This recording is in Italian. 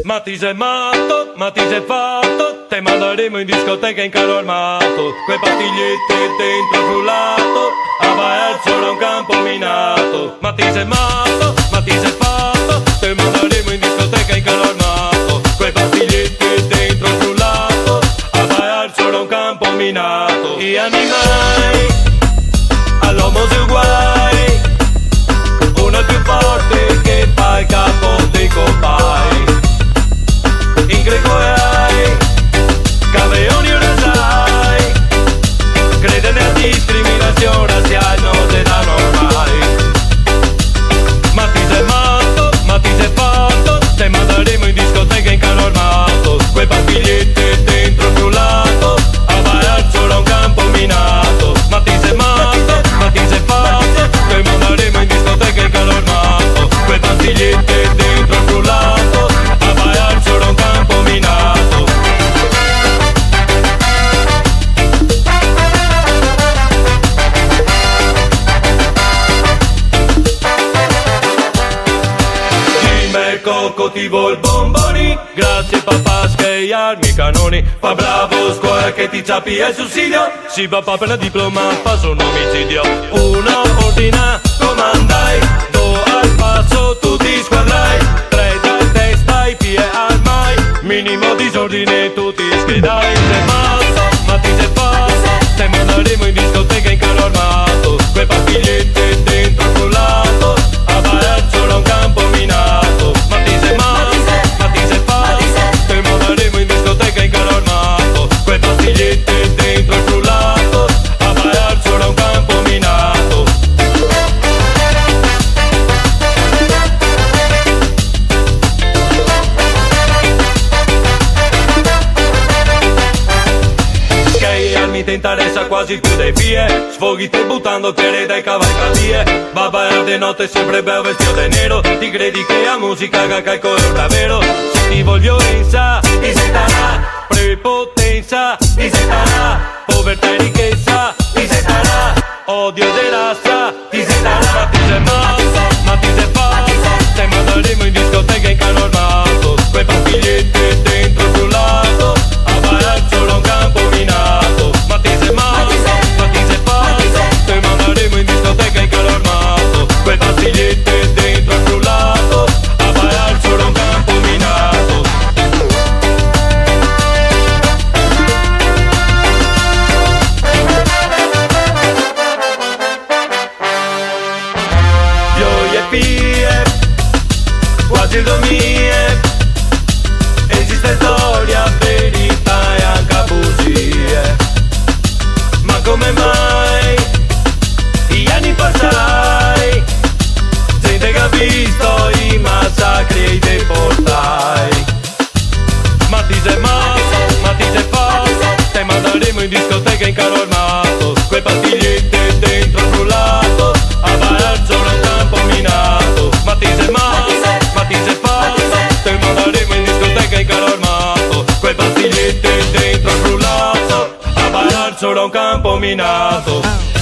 Ma ti sei matto, ma ti sei fatto, te manderemo in discoteca in carro armato, quei pattiglietti dentro frullato, a Baerzo da un campo minato. Ma ti sei matto, ma ti sei fatto, te manderemo in discoteca in carro armato, quei pattiglietti dentro frullato, a Baerzo da un campo minato. Gli animali all'uomo si uguali, uno è più forte che fa il capo dei copai. In greco hai campeoni sai, crede nella discriminazione razziale non te danno ormai. Ma ti sei matto, ma ti sei fatto, te manderemo in discoteca in carro armato, quei pattiglietti dentro più lato, a Baerzo da un campo minato. Ma ti sei matto, ma ti sei fatto, te manderemo in discoteca in carro armato, quei pattiglietti dentro più lato, a Baerzo da un campo minato. Coco ti vuol bomboni, grazie papà schiaiarmi i canoni, fa bravo scuola che ti ciappi il sussidio, sì papà per la diploma fa un omicidio. Una ordina comandai, do al passo tutti squadrai, tre dal testa i piedi al mai, minimo disordine tutti schedai. Sei mazzo, ma ti sei fatto, te manderemo in discoteca in carro armato, quei pattiglietti dentro il frullato, a Baerzo da un campo minato. Ma ti sei matto, ma ti sei fatto, te manderemo in discoteca in carro armato, quei pattiglietti dentro il frullato, a Baerzo da un campo minato. Mi ti interessa quasi più dei fie, sfoghi te buttando piede dai cavalcadie, babà de notte sempre bel vestito de nero, ti credi che a musica che calco è davvero, se ti voglio violenza ti sentarà, prepotenza ti sentarà, povertà e ricchezza ti sentarà, odio e razza ti sentarà. Ma ti sei matto, ma ti sei fatto, te manderemo in discoteca in carro armato, quei pattiglietti dentro il frullato, a Baerzo da un campo minato. Ma ti sei matto, ma ti sei fatto, te manderemo in discoteca in carro armato, quei pattiglietti dentro il frullato, a Baerzo da un campo minato. Io e pie, quasi il domie, esiste storia, verità e anche bugie. Ma come mai gli anni passai, gente che ha visto i massacri e i deportai. Ma ti sei matto, ma ti sei fatto, te manderemo in discoteca in carro armato, quei pattiglietti dentro il frullato, a Baerzo da un campo minato. Ma ti sei matto, ma ti sei fatto, te manderemo in discoteca in carro armato, quei pattiglietti dentro il frullato, a Baerzo da un campo minato.